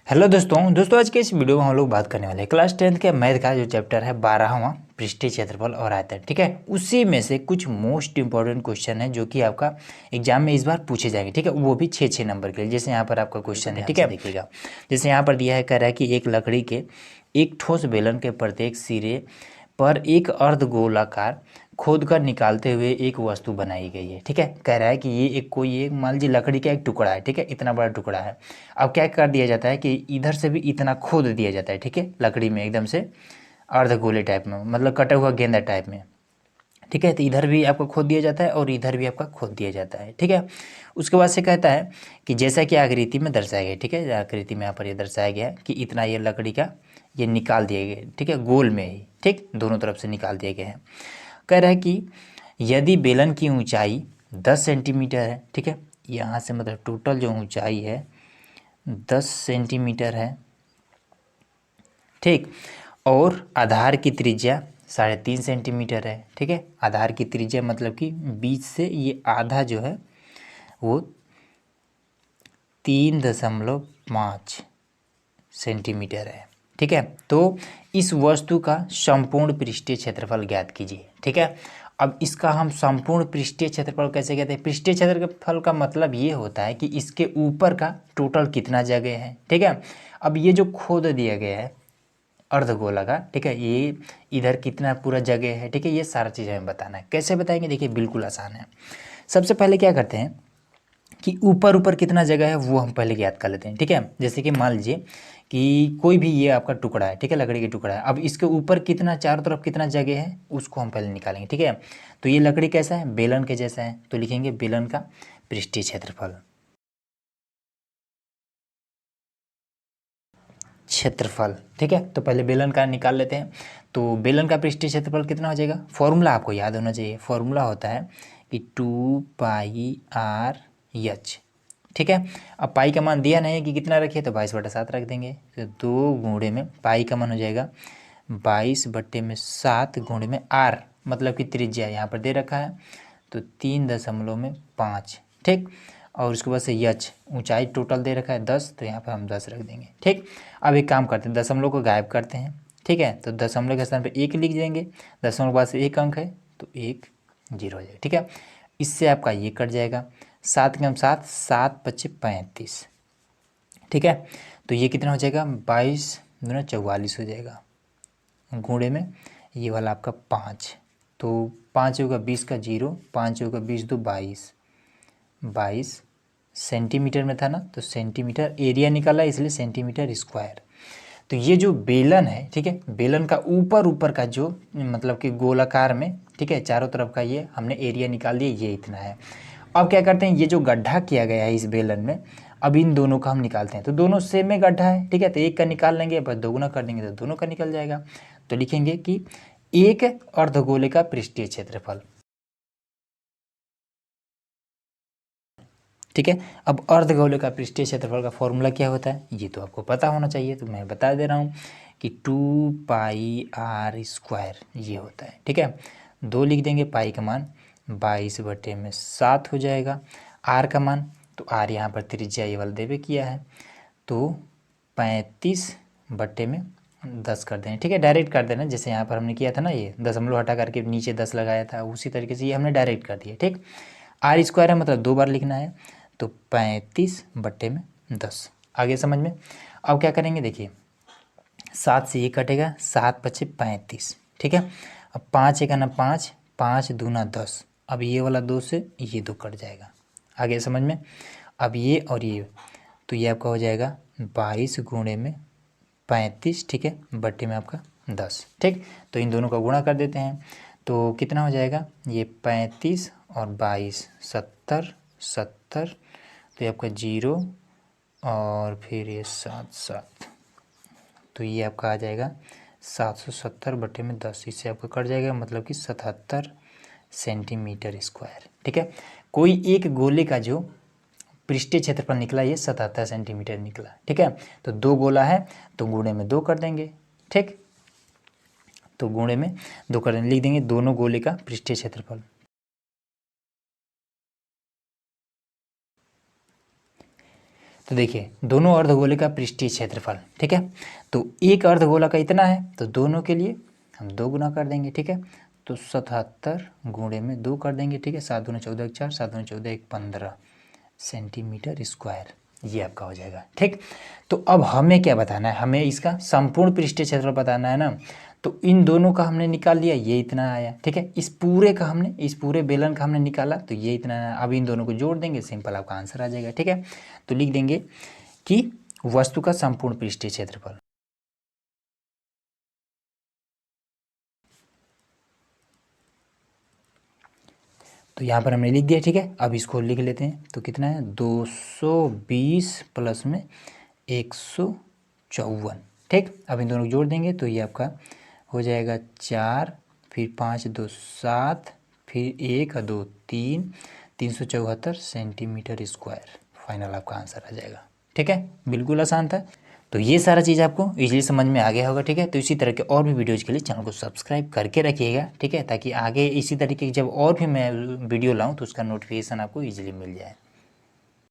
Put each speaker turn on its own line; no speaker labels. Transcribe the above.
Hello दोस्तों आज के इस वीडियो में हम लोग बात करने वाले हैं क्लास 10th के मैथ का जो चैप्टर है 12वां पृष्ठीय क्षेत्रफल और आयतन। ठीक है, उसी में से कुछ मोस्ट इंपॉर्टेंट क्वेश्चन है जो कि आपका एग्जाम में इस बार पूछे जाएंगे। ठीक है, वो भी 6 नंबर के लिए। जैसे यहाँ पर आपका क्वेश्चन है, ठीक है, देखिएगा। जैसे यहाँ पर दिया है, कह रहा है कि एक लकड़ी के एक ठोस बेलन के प्रत्येक सिरे पर एक अर्धगोलाकार खोद कर निकालते हुए एक वस्तु बनाई गई है। ठीक है, कह रहा है कि ये एक मान लीजिए लकड़ी का एक टुकड़ा है। ठीक है, इतना बड़ा टुकड़ा है। अब क्या कर दिया जाता है कि इधर से भी इतना खोद दिया जाता है। ठीक है, लकड़ी में एकदम से अर्धगोले टाइप में, मतलब कटा हुआ गेंदा टाइप में। ठीक है, तो इधर भी आपको खोद दिया जाता है और इधर भी आपका खोद दिया जाता है। ठीक है, उसके बाद से कहता है कि जैसा कि आकृति में दर्शाया गया। ठीक है, आकृति में यहाँ पर ये दर्शाया गया है कि इतना ये लकड़ी का ये निकाल दिए गए। ठीक है, गोल में ही, ठीक, दोनों तरफ से निकाल दिए गए हैं। कह रहा है कि यदि बेलन की ऊंचाई 10 सेंटीमीटर है। ठीक है, यहाँ से मतलब टोटल जो ऊंचाई है 10 सेंटीमीटर है। ठीक, और आधार की त्रिज्या 3.5 सेंटीमीटर है। ठीक है, आधार की त्रिज्या मतलब कि बीच से ये आधा जो है वो 3.5 सेंटीमीटर है। ठीक है, तो इस वस्तु का संपूर्ण पृष्ठीय क्षेत्रफल ज्ञात कीजिए। ठीक है, अब इसका हम संपूर्ण पृष्ठीय क्षेत्रफल कैसे कहते हैं? पृष्ठीय क्षेत्रफल का मतलब ये होता है कि इसके ऊपर का टोटल कितना जगह है। ठीक है, अब ये जो खोद दिया गया है अर्धगोला का, ठीक है, ये इधर कितना पूरा जगह है। ठीक है, ये सारा चीज़ हमें बताना है। कैसे बताएंगे? देखिए, बिल्कुल आसान है। सबसे पहले क्या करते हैं कि ऊपर कितना जगह है वो हम पहले याद कर लेते हैं। ठीक है, जैसे कि मान लीजिए कि कोई भी ये आपका टुकड़ा है। ठीक है, लकड़ी का टुकड़ा है। अब इसके ऊपर कितना, चारों तरफ कितना जगह है उसको हम पहले निकालेंगे। ठीक है, तो ये लकड़ी कैसा है? बेलन के जैसा है, तो लिखेंगे बेलन का पृष्ठीय क्षेत्रफल। ठीक है, तो पहले बेलन का निकाल लेते हैं। तो बेलन का पृष्ठीय क्षेत्रफल कितना हो जाएगा? फॉर्मूला आपको याद होना चाहिए। फॉर्मूला होता है कि 2πr/h। ठीक है, अब पाई का मान दिया नहीं है कि कितना रखिए, तो 22/7 रख देंगे। तो 2 गुणे में पाई का मान हो जाएगा 22/7 गुणे में आर, मतलब कि त्रिज्या यहाँ पर दे रखा है तो 3.5। ठीक, और उसके बाद से यच ऊंचाई टोटल दे रखा है 10, तो यहाँ पर हम 10 रख देंगे। ठीक, अब एक काम करते हैं, दशमलव को गायब करते हैं। ठीक है, तो दशमलव के स्थान पर 1 लिख देंगे। दशमलव के बाद से 1 अंक है तो 1 0 हो जाएगा। ठीक है, इससे आपका ये कट जाएगा। 7 के हम 7, 7×5 = 35। ठीक है, तो ये कितना हो जाएगा? 22×4 = 44 हो जाएगा। गुणे में ये वाला आपका 5, तो 5 होगा 20 का 0, 5 होगा 20 2 22, 22 सेंटीमीटर में था ना, तो सेंटीमीटर एरिया निकाला इसलिए सेंटीमीटर स्क्वायर। तो ये जो बेलन है, ठीक है, बेलन का ऊपर का जो मतलब कि गोलाकार में, ठीक है, चारों तरफ का ये हमने एरिया निकाल दिया, ये इतना है। अब क्या करते हैं, ये जो गड्ढा किया गया है इस बेलन में, अब इन दोनों का हम निकालते हैं। तो दोनों सेम में गड्ढा है। ठीक है, तो एक का निकाल लेंगे, बस दोगुना कर देंगे तो दोनों का निकल जाएगा। तो लिखेंगे कि एक अर्धगोले का पृष्ठीय क्षेत्रफल। ठीक है, अब अर्धगोले का पृष्ठीय क्षेत्रफल का फॉर्मूला क्या होता है ये तो आपको पता होना चाहिए, तो मैं बता दे रहा हूँ कि 2πr² ये होता है। ठीक है, 2 लिख देंगे, पाई का मान 22/7 हो जाएगा। आर का मान, तो आर यहाँ पर त्रिज्या ये वाला देवे किया है, तो 35/10 कर दें। ठीक है, डायरेक्ट कर देना, जैसे यहाँ पर हमने किया था ना, ये दशमलव हटा करके नीचे 10 लगाया था, उसी तरीके से ये हमने डायरेक्ट कर दिया। ठीक, r² है मतलब 2 बार लिखना है, तो 35/10। आगे समझ में? अब क्या करेंगे, देखिए 7 से ये कटेगा, 7×5 = 35। ठीक है, अब 5 × 5, 5 दूना 10। अब ये वाला 2 से ये 2 कट जाएगा। आगे समझ में? अब ये और ये, तो ये आपका हो जाएगा 22 गुणे में 35। ठीक है, बट्टे में आपका 10। ठीक, तो इन दोनों का गुणा कर देते हैं, तो कितना हो जाएगा? ये 35 और 22 70 70, तो ये आपका 0 और फिर ये 7 7, तो ये आपका आ जाएगा 770/10। इससे आपका कट जाएगा, मतलब कि 77 सेंटीमीटर स्क्वायर। ठीक है, कोई एक गोले का जो पृष्ठीय क्षेत्रफल निकला ये 77 सेंटीमीटर निकला। ठीक है, तो 2 गोला है तो गुणे में 2 कर देंगे। ठीक, तो गुणे में 2 कर देंगे, लिख देंगे दोनों गोले का पृष्ठीय क्षेत्रफल। तो देखिए दोनों अर्धगोले का पृष्ठीय क्षेत्रफल, ठीक है। तो एक अर्धगोला का इतना है तो दोनों के लिए हम 2 गुना कर देंगे, ठीक है। तो 77 गुणे में 2 कर देंगे, ठीक है। 7 दूनी 14 1 4, 7 दूनी 14 1 15 सेंटीमीटर स्क्वायर, ये आपका हो जाएगा, ठीक। तो अब हमें क्या बताना है, हमें इसका संपूर्ण पृष्ठीय क्षेत्रफल बताना है ना। तो इन दोनों का हमने निकाल लिया, ये इतना आया, ठीक है। इस पूरे बेलन का हमने निकाला तो ये इतना आया। अब इन दोनों को जोड़ देंगे, सिंपल आपका आंसर आ जाएगा, ठीक है। तो लिख देंगे कि वस्तु का संपूर्ण पृष्ठीय क्षेत्रफल। तो यहाँ पर हमने लिख दिया, ठीक है। अब इसको लिख लेते हैं, तो कितना है 220 प्लस में 154, ठीक। अब इन दोनों को जोड़ देंगे तो ये आपका हो जाएगा 4, फिर 5 2 7, फिर 1 2 3, 374 सेंटीमीटर स्क्वायर, फाइनल आपका आंसर आ जाएगा, ठीक है। बिल्कुल आसान था। तो ये सारा चीज़ आपको इजीली समझ में आ गया होगा, ठीक है। तो इसी तरह के और भी वीडियोज़ के लिए चैनल को सब्सक्राइब करके रखिएगा, ठीक है, ताकि आगे इसी तरीके की जब और भी मैं वीडियो लाऊं तो उसका नोटिफिकेशन आपको इजीली मिल जाए।